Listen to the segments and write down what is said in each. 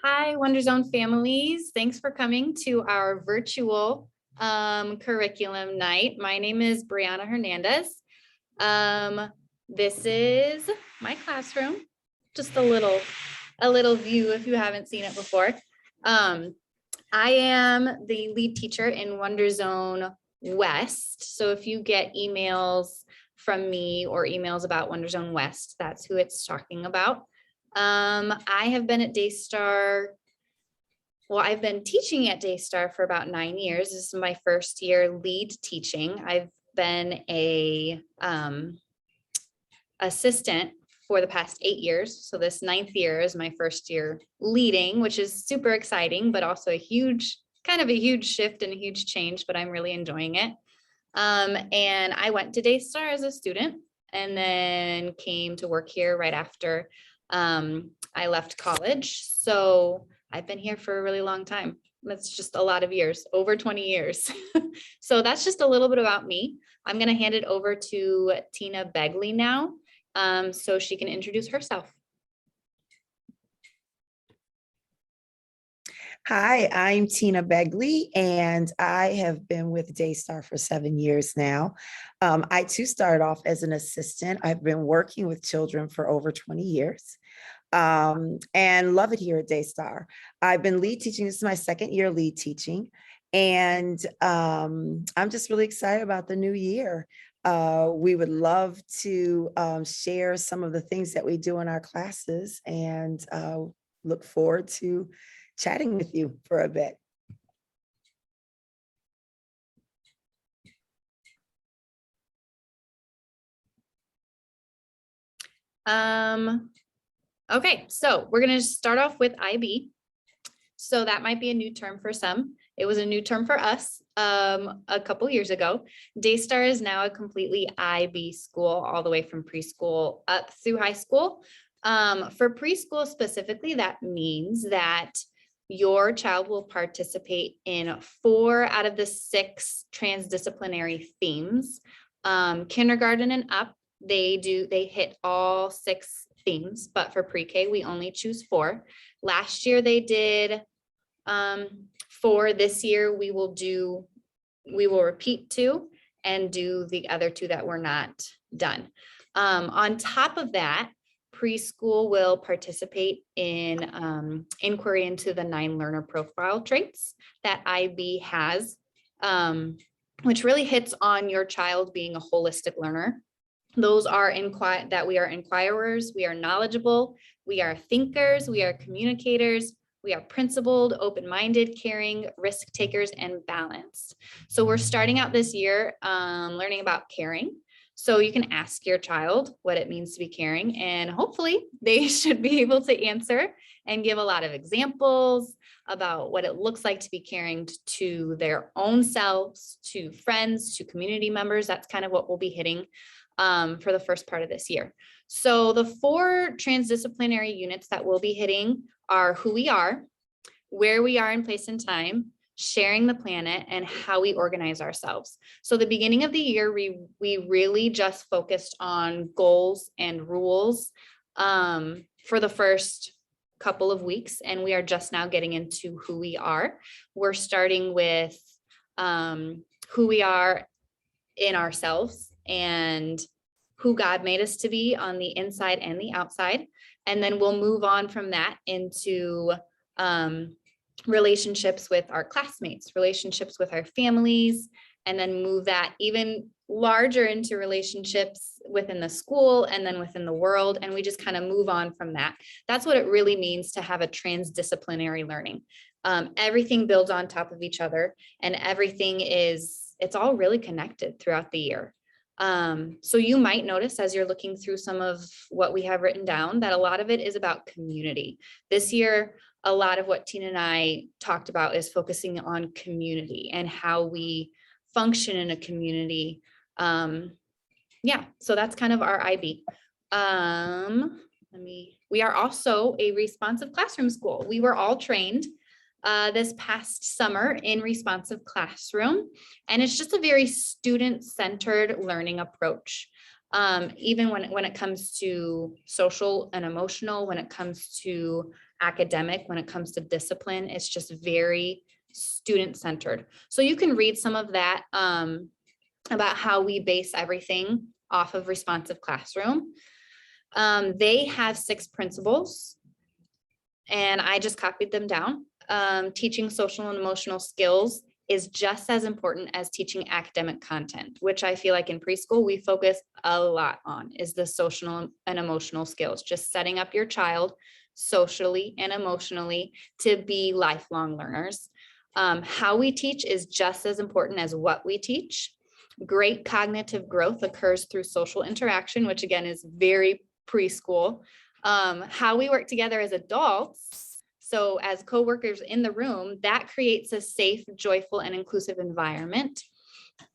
Hi, Wonder Zone families. Thanks for coming to our virtual curriculum night. My name is Brianna Hernandez. This is my classroom. Just a little view if you haven't seen it before. I am the lead teacher in Wonder Zone West. So if you get emails from me or emails about Wonder Zone West, that's who it's talking about. I have been at Daystar. Well, I've been teaching at Daystar for about 9 years. This is my first year lead teaching. I've been a assistant for the past 8 years. So this 9th year is my first year leading, which is super exciting, but also a huge shift and a huge change, but I'm really enjoying it. And I went to Daystar as a student and then came to work here right after I left college. So I've been here for a really long time. That's just a lot of years, over 20 years. So that's just a little bit about me. I'm going to hand it over to Tina Begley now, so she can introduce herself. Hi, I'm Tina Begley, and I have been with Daystar for 7 years now. I too started off as an assistant. I've been working with children for over 20 years and love it here at Daystar. I've been lead teaching. This is my 2nd year lead teaching, and I'm just really excited about the new year. We would love to share some of the things that we do in our classes and look forward to chatting with you for a bit. Okay, so we're going to start off with IB. So that might be a new term for some. It was a new term for us a couple years ago. Daystar is now a completely IB school, all the way from preschool up through high school. For preschool specifically, that means that your child will participate in 4 out of the 6 transdisciplinary themes. Kindergarten and up, they hit all 6 themes, but for pre-K, we only choose 4. Last year they did 4. This year we will repeat 2 and do the other 2 that were not done. On top of that, preschool will participate in inquiry into the 9 learner profile traits that IB has, which really hits on your child being a holistic learner. Those are that we are inquirers, we are knowledgeable, we are thinkers, we are communicators, we are principled, open-minded, caring, risk takers, and balanced. So we're starting out this year learning about caring. So you can ask your child what it means to be caring, and hopefully they should be able to answer and give a lot of examples about what it looks like to be caring to their own selves, to friends, to community members. That's kind of what we'll be hitting for the first part of this year. So the 4 transdisciplinary units that we'll be hitting are who we are, where we are in place and time, sharing the planet, and how we organize ourselves. So the beginning of the year, we really just focused on goals and rules for the first couple of weeks, and we are just now getting into who we are. We're starting with who we are in ourselves and who God made us to be on the inside and the outside. And then we'll move on from that into relationships with our classmates, relationships with our families, and then move that even larger into relationships within the school and then within the world. And we just kind of move on from that. That's what it really means to have a transdisciplinary learning. Everything builds on top of each other, and it's all really connected throughout the year. So you might notice as you're looking through some of what we have written down that a lot of it is about community. This year, a lot of what Tina and I talked about is focusing on community and how we function in a community. Yeah, so that's kind of our IB. We are also a responsive classroom school. We were all trained this past summer in responsive classroom, and it's just a very student-centered learning approach. Even when it comes to social and emotional, when it comes to academic, when it comes to discipline, it's just very student-centered. So you can read some of that about how we base everything off of responsive classroom. They have 6 principles, and I just copied them down. Teaching social and emotional skills is just as important as teaching academic content, which I feel like in preschool we focus a lot on, is the social and emotional skills, just setting up your child socially and emotionally to be lifelong learners. How we teach is just as important as what we teach. Great cognitive growth occurs through social interaction, which again is very preschool. How we work together as adults, so as coworkers in the room, that creates a safe, joyful, and inclusive environment.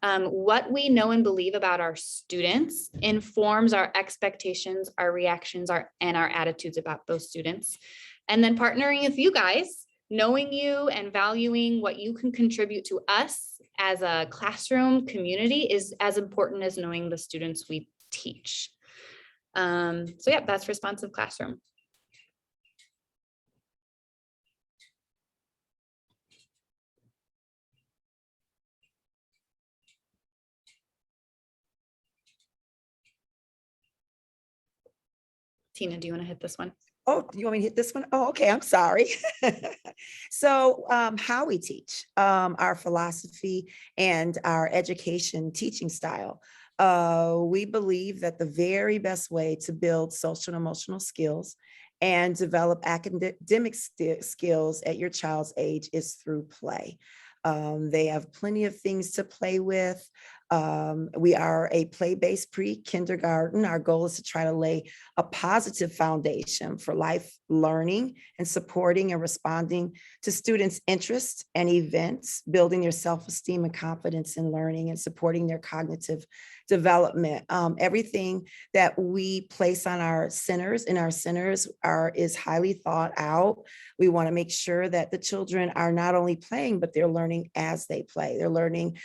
What we know and believe about our students informs our expectations, our reactions, and our attitudes about those students. And then partnering with you guys, knowing you and valuing what you can contribute to us as a classroom community is as important as knowing the students we teach. So yeah, that's responsive classroom. Tina, do you want to hit this one? Oh, you want me to hit this one? Oh, okay. I'm sorry. So how we teach, our philosophy and our education teaching style. We believe that the very best way to build social and emotional skills and develop academic skills at your child's age is through play. They have plenty of things to play with. We are a play-based pre-kindergarten. Our goal is to try to lay a positive foundation for life learning and supporting and responding to students' interests and events, building their self-esteem and confidence in learning and supporting their cognitive development. Everything that we place on our centers is highly thought out. We want to make sure that the children are not only playing, but they're learning as they play. They're learning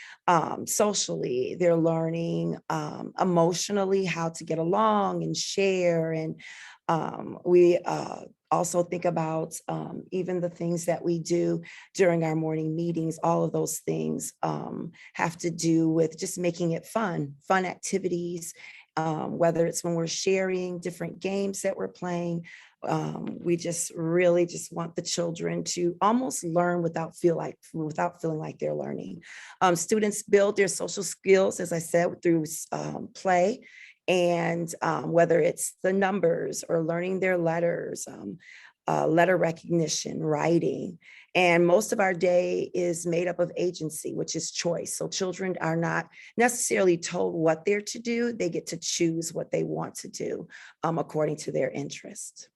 socially, they're learning emotionally how to get along and share. And we also think about even the things that we do during our morning meetings. All of those things have to do with just making it fun activities, whether it's when we're sharing different games that we're playing. We just really just want the children to almost learn without feeling like they're learning. Students build their social skills, as I said, through play. And whether it's the numbers or learning their letters, letter recognition, writing. And most of our day is made up of agency, which is choice. So children are not necessarily told what they're to do. They get to choose what they want to do according to their interest.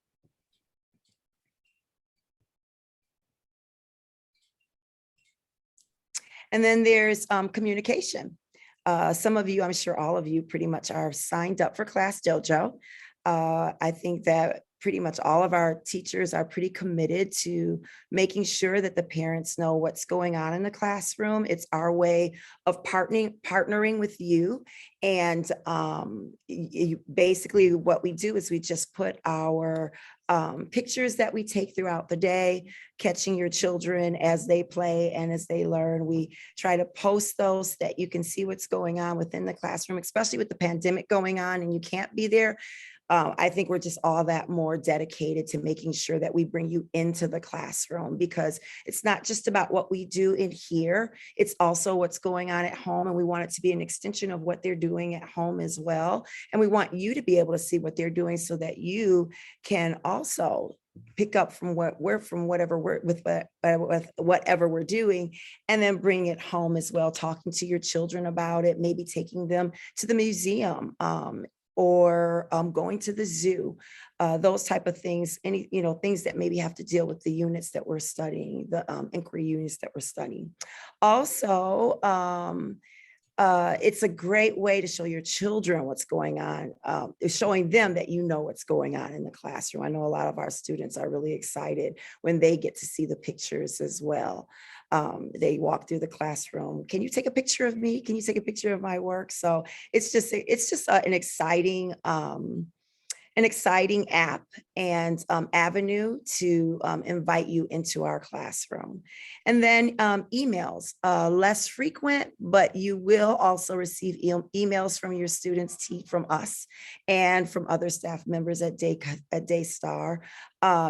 And then there's communication. Some of you, I'm sure all of you pretty much are signed up for Class Dojo. I think that pretty much all of our teachers are pretty committed to making sure that the parents know what's going on in the classroom. It's our way of partnering with you. And basically what we do is we just put our pictures that we take throughout the day, catching your children as they play and as they learn. We try to post those so that you can see what's going on within the classroom, especially with the pandemic going on and you can't be there. I think we're just all that more dedicated to making sure that we bring you into the classroom, because it's not just about what we do in here, it's also what's going on at home. And we want it to be an extension of what they're doing at home as well. And we want you to be able to see what they're doing so that you can also pick up from whatever we're doing, and then bring it home as well, talking to your children about it, maybe taking them to the museum, or going to the zoo, those type of things, things that maybe have to deal with the units that we're studying, the inquiry units that we're studying. Also, It's a great way to show your children what's going on. It's showing them that you know what's going on in the classroom. I know a lot of our students are really excited when they get to see the pictures as well. They walk through the classroom. Can you take a picture of me? Can you take a picture of my work? So it's just an exciting app and avenue to invite you into our classroom. And then emails, less frequent, but you will also receive emails from your students, from us, and from other staff members at Daystar,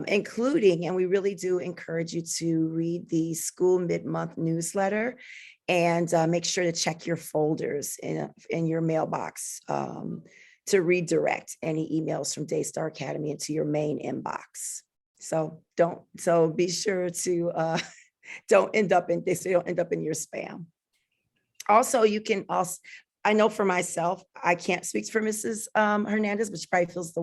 including, and we really do encourage you to read the school mid-month newsletter and make sure to check your folders in your mailbox to redirect any emails from Daystar Academy into your main inbox. So be sure to don't end up in your spam. Also, you can also, I know for myself, I can't speak for Mrs. Hernandez, but she probably feels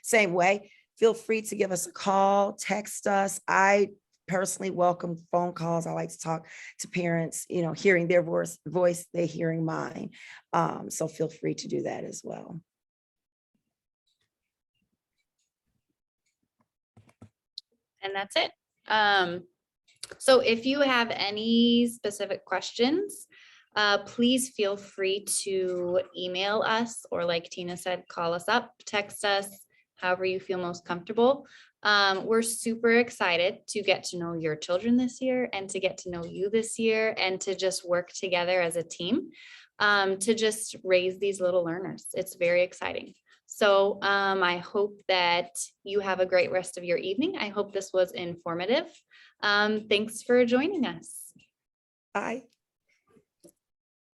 same way. Feel free to give us a call, text us. I personally welcome phone calls. I like to talk to parents, hearing their voice, they hearing mine. So feel free to do that as well. And that's it. So if you have any specific questions, please feel free to email us, or like Tina said, call us up, text us, however you feel most comfortable. We're super excited to get to know your children this year and to get to know you this year and to just work together as a team to just raise these little learners. It's very exciting. So I hope that you have a great rest of your evening. I hope this was informative. Thanks for joining us. Bye.